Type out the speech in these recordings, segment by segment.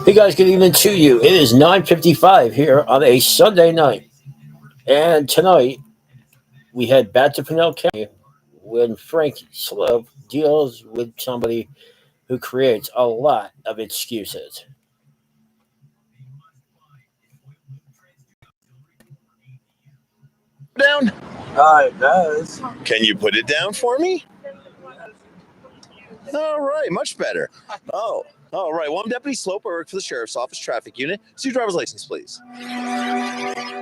Hey guys, good evening to you. It is 9:55 here on a Sunday night. And tonight we head back to Pinell County when Frank Slove deals with somebody who creates a lot of excuses. Down? It does. Can you put it down for me? All right, much better. Oh, all right. Well, I'm Deputy Slope. I work for the Sheriff's Office Traffic Unit. See your driver's license, please.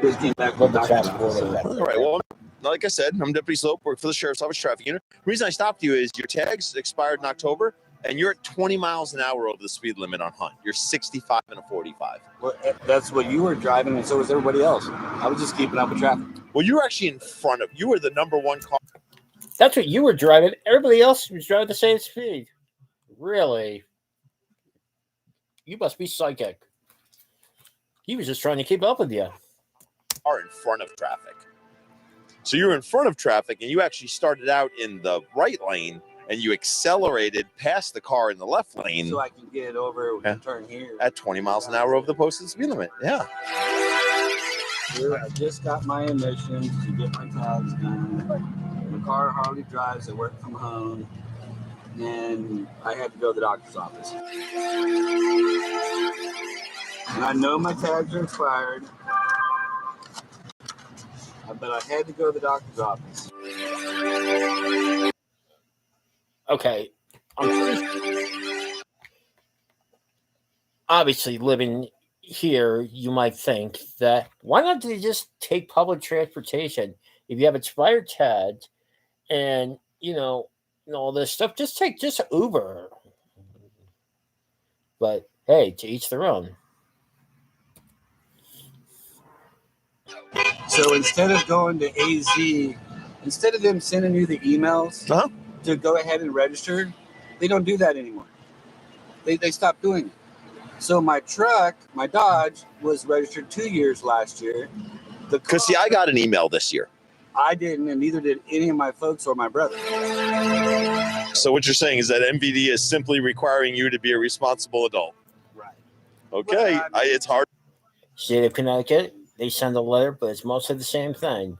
Just came back Let from the doctor's traffic office. order back. All right. Well, like I said, I'm Deputy Slope. Work for the Sheriff's Office Traffic Unit. The reason I stopped you is your tags expired in October, and you're at 20 miles an hour over the speed limit on Hunt. You're 65 and a 45. Well, that's what you were driving, and so was everybody else. I was just keeping up with traffic. Well, you were actually in front of. You were the number one car. That's what you were driving. Everybody else was driving the same speed. Really? You must be psychic. He was just trying to keep up with you. Are in front of traffic. So you're in front of traffic, and you actually started out in the right lane, and you accelerated past the car in the left lane. So I can get over and turn here. At 20 miles an hour over the posted speed limit. Yeah. Here, I just got my emissions to get my tags done. My car hardly drives. I work from home. And I had to go to the doctor's office. And I know my tags are expired. But I had to go to the doctor's office. Okay. Obviously, living here, you might think that why not they just take public transportation? If you have expired tags and, all this stuff, just Uber. But hey, to each their own. So instead of going to AZ, instead of them sending you the emails to go ahead and register, they don't do that anymore. They stopped doing it. So my truck, my Dodge, was registered 2 years last year. Because, see, I got an email this year. I didn't, and neither did any of my folks or my brother. So what you're saying is that MVD is simply requiring you to be a responsible adult. Right. Okay. Well, It's hard. State of Connecticut, they send a letter, but it's mostly the same thing.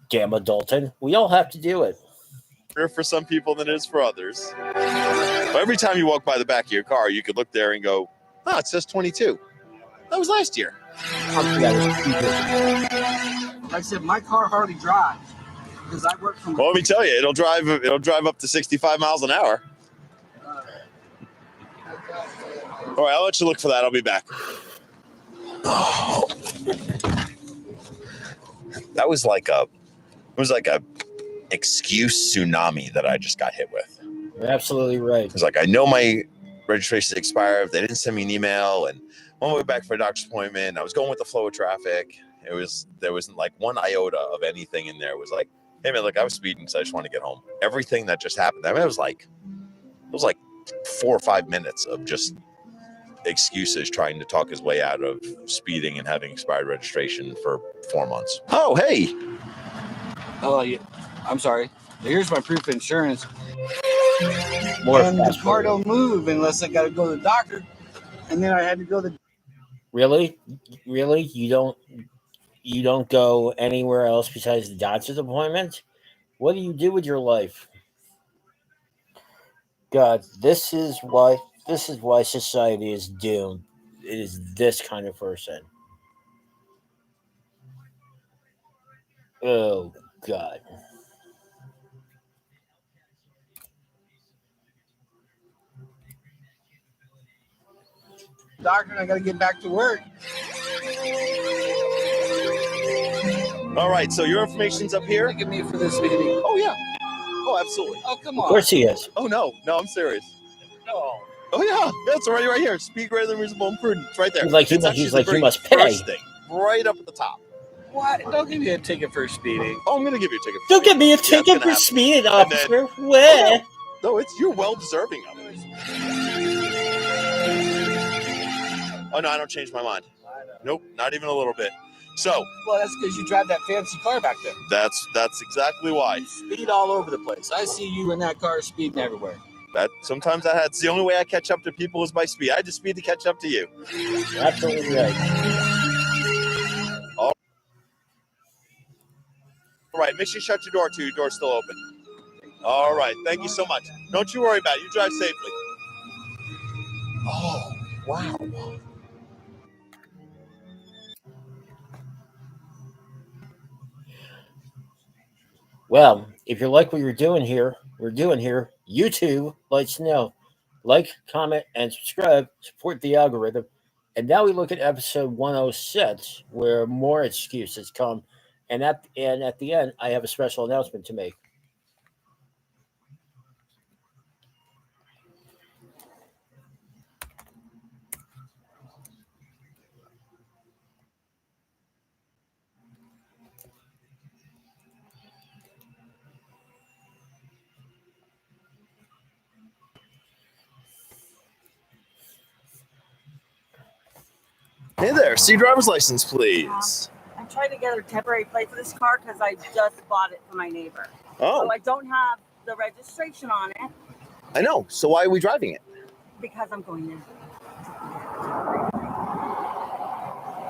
Damn adulting. We all have to do it. For some people than it is for others. But every time you walk by the back of your car, you could look there and go, oh, it says 22. That was last year. Like I said, my car hardly drives because I work from. Well, let me tell you, it'll drive up to 65 miles an hour. All right, I'll let you look for that. I'll be back. Oh. That was like a excuse tsunami that I just got hit with. You're absolutely right. It's like, I know my registration expired. They didn't send me an email, and on my way back for a doctor's appointment, I was going with the flow of traffic. There wasn't like one iota of anything in there. It was like, hey man, look, I was speeding because I just want to get home. Everything that just happened, I mean, it was like 4 or 5 minutes of just excuses trying to talk his way out of speeding and having expired registration for 4 months. Oh, hey. Oh, yeah. I'm sorry. Here's my proof of insurance. And the car don't move unless I got to go to the doctor. And then I had to go to. Really? You don't go anywhere else besides the doctor's appointment? What do you do with your life? God, this is why society is doomed. It is this kind of person. Oh God. Doctor, and I got to get back to work. All right, so your information's up here. Look at me for this meeting. Oh yeah. Oh, absolutely. Oh, come on. Of course he is. Oh no, I'm serious. No. Oh yeah, that's already right here. Speed greater than reasonable and prudent. It's right there. He's like you must pay. First thing, right up at the top. What? Don't give me a ticket for speeding. Oh, I'm gonna give you a ticket. Don't give me a ticket for speeding, officer. Where? No, you're well deserving of it. Oh no, I don't change my mind. Nope, not even a little bit. So, well, that's because you drive that fancy car back there. That's exactly why. You speed all over the place. I see you in that car speeding everywhere. That's the only way I catch up to people is by speed. I just speed to catch up to you. Absolutely right. All right, make sure you shut your door too. Your door's still open. All right, thank you so much. Don't you worry about it. You drive safely. Oh, wow. Well, if you like what we're doing here, YouTube, let us know. Like, comment, and subscribe. Support the algorithm. And now we look at episode 106, where more excuses come. And at the end, I have a special announcement to make. Hey there, see your driver's license, please. I'm trying to get a temporary plate for this car because I just bought it for my neighbor. Oh. So I don't have the registration on it. I know. So why are we driving it? Because I'm going in.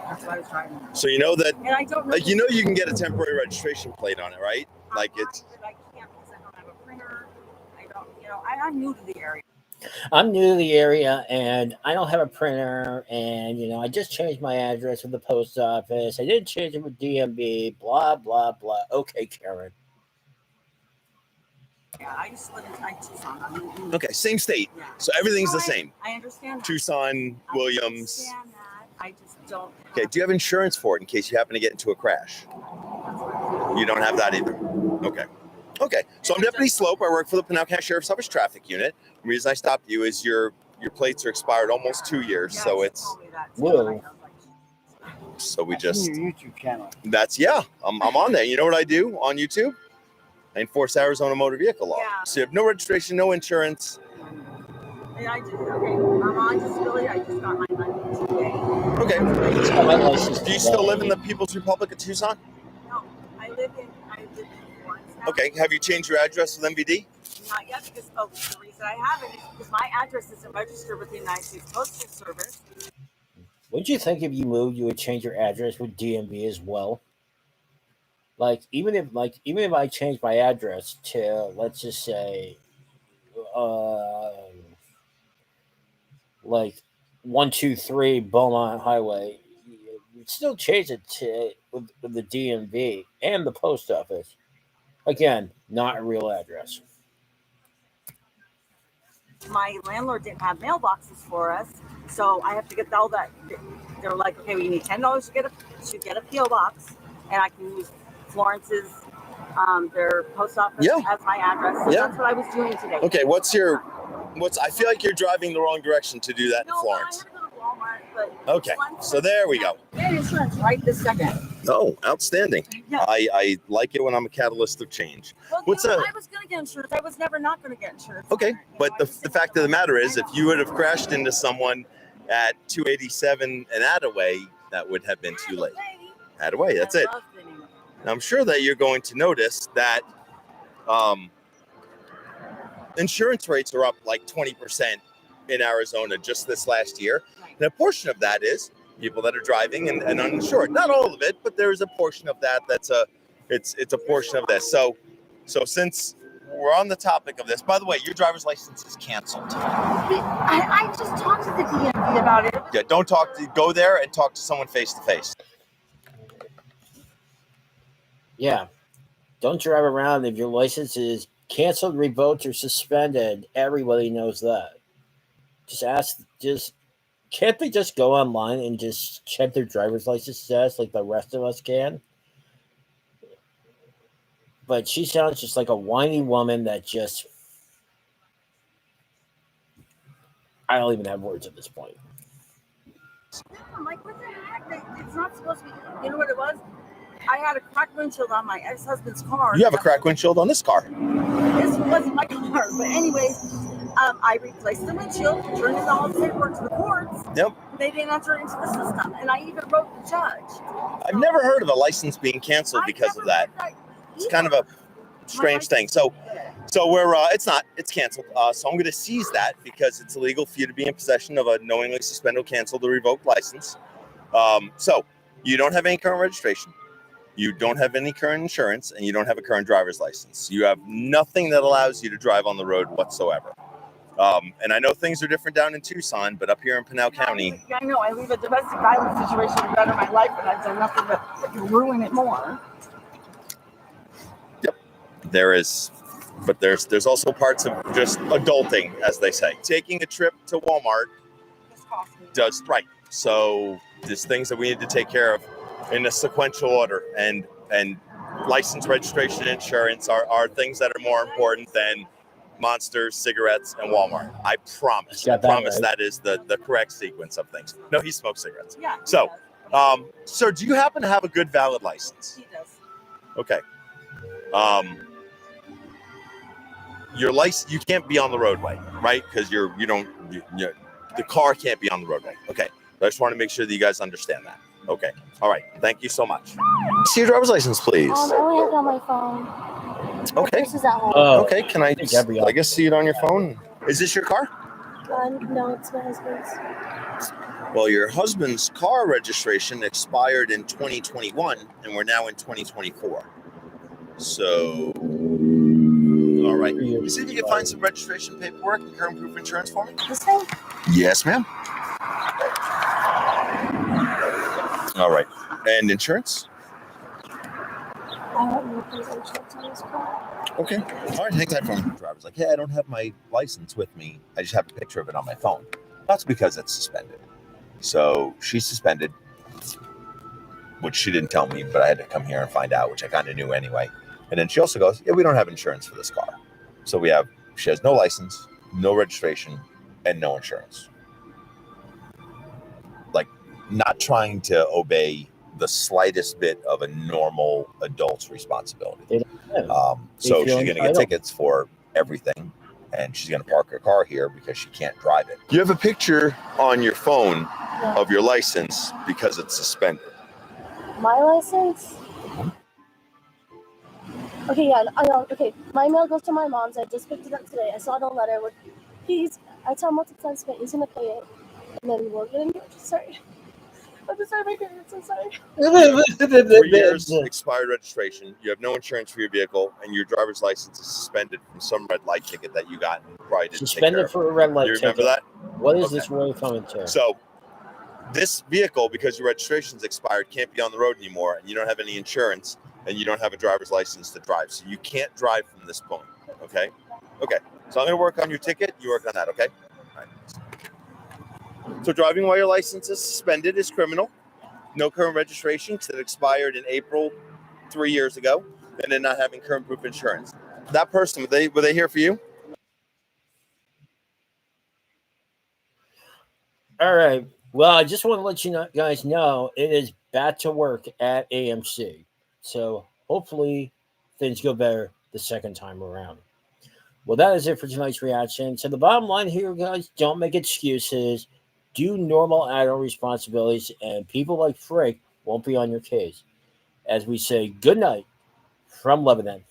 That's why I was driving it. So you know that, and I don't know. like, you know, you can get a temporary registration plate on it, right? Like it's. I can't because I don't have a printer. I'm new to the area. I'm new to the area and I don't have a printer. And, I just changed my address with the post office. I didn't change it with DMB, blah, blah, blah. Okay, Karen. Yeah, I just live in Tucson. Okay, same state. Yeah. So everything's the same. I understand that. Tucson, Williams. I understand that. I just don't. Okay, do you have insurance for it in case you happen to get into a crash? You don't have that either. Okay. So I'm Deputy Slope. I work for the Pinal County Sheriff's Office Traffic Unit. The reason I stopped you is your plates are expired almost 2 years, Yeah, so she it's. told me that too, Whoa. and I was like, So we That's just. your YouTube channel. I'm on there. You know what I do on YouTube? I enforce Arizona motor vehicle law. Yeah. So you have no registration, no insurance. and I just, okay, I'm on disability. I just got my money today. Okay. My license Do you still live in the People's Republic of Tucson? No, I live in Florence now. Okay. Have you changed your address with MVD? Not yet, because the reason I haven't is because my address isn't registered with the United States Postal Service. Wouldn't you think if you moved, you would change your address with DMV as well? Even if I change my address to, let's just say, 123 Beaumont Highway, you'd still change it to with the DMV and the post office. Again, not a real address. My landlord didn't have mailboxes for us, so I have to get all that. They're like, okay, we need $10 to get a PO box, and I can use Florence's their post office as my address. So that's what I was doing today. Okay, I feel like you're driving the wrong direction to do that in Florence. I have to go to Walmart, but Okay, so there we go. I had insurance right this second. Oh, outstanding. Yeah. I like it when I'm a catalyst of change. Well, I was going to get insurance. I was never not going to get insurance. Okay, but the fact of the matter is, if you would have crashed into someone at 287 and Attaway, that would have been too late. Attaway, that's it. Now, I'm sure that you're going to notice that insurance rates are up like 20% in Arizona just this last year. And a portion of that is people that are driving and uninsured. Not all of it, but there is a portion of that it's a portion of this. So since we're on the topic of this, by the way, your driver's license is canceled. I just talked to the DMV about it. Yeah, go there and talk to someone face to face. Yeah. Don't drive around if your license is canceled, revoked, or suspended. Everybody knows that. Can't they just go online and just check their driver's license status like the rest of us can? But she sounds just like a whiny woman that just... I don't even have words at this point. I'm like, what the heck? It's not supposed to be... You know what it was? I had a cracked windshield on my ex-husband's car. You have a cracked windshield on this car. This wasn't my car. But anyways, I replaced the windshield, turned in all the paperwork to the courts. Yep. They didn't enter it into the system, and I even wrote the judge. I've never heard of a license being canceled because of that. It's kind of a strange thing. So we're it's canceled. So I'm going to seize that because it's illegal for you to be in possession of a knowingly suspended, canceled, or revoked license. So you don't have any current registration, you don't have any current insurance, and you don't have a current driver's license. You have nothing that allows you to drive on the road whatsoever. And I know things are different down in Tucson, but up here in Pinal County. Yeah, I know. I leave a domestic violence situation to better my life, and I've done nothing but ruin it more. Yep, there is. But there's also parts of just adulting, as they say. Taking a trip to Walmart does right. So there's things that we need to take care of in a sequential order, and license, registration, insurance are things that are more important than Monsters, cigarettes, and Walmart. I promise. I promise that is the correct sequence of things. No, he smokes cigarettes. Yeah. So, sir, do you happen to have a good valid license? He does. Okay. Your license, you can't be on the roadway, right? Because the car can't be on the roadway. Okay. I just want to make sure that you guys understand that. Okay. All right. Thank you so much. See your driver's license, please. I only have it on my phone. Okay. This is at home. Okay. Can I guess see it on your phone? Is this your car? No, it's my husband's. Well, your husband's car registration expired in 2021, and we're now in 2024. So, all right. See if you can find some registration paperwork and current proof of insurance for me. This thing? Yes, ma'am. All right. And insurance? I don't know if there's insurance on this car. Okay. All right. Hang tight for me. The driver's like, hey, I don't have my license with me. I just have a picture of it on my phone. That's because it's suspended. So she's suspended, which she didn't tell me, but I had to come here and find out, which I kind of knew anyway. And then she also goes, yeah, we don't have insurance for this car. So she has no license, no registration, and no insurance. Like, not trying to obey the slightest bit of a normal adult's responsibility. So she's going to get tickets for everything, and she's going to park her car here because she can't drive it. You have a picture on your phone of your license because it's suspended. My license? Okay, yeah, I know. Okay, my mail goes to my mom's. I just picked it up today. I saw the letter with, I tell him what to send it. He's going to pay it. And then we'll get in here. Sorry. I'm just sorry, I'm so sorry. 3 years expired registration. You have no insurance for your vehicle, and your driver's license is suspended from some red light ticket that you got and probably didn't Suspended for a red light ticket. You remember that? What is this really coming to? So this vehicle, because your registration's expired, can't be on the road anymore, and you don't have any insurance, and you don't have a driver's license to drive. So you can't drive from this point, okay? Okay, so I'm going to work on your ticket. You work on that, okay? All right. So driving while your license is suspended is criminal. No current registration because it expired in April 3 years ago, and then not having current proof of insurance. That person, were they here for you? All right. Well, I just want to let you guys know it is back to work at AMC. So hopefully things go better the second time around. Well, that is it for tonight's reaction. So the bottom line here, guys, don't make excuses. Do normal adult responsibilities, and people like Frick won't be on your case. As we say, good night from Lebanon.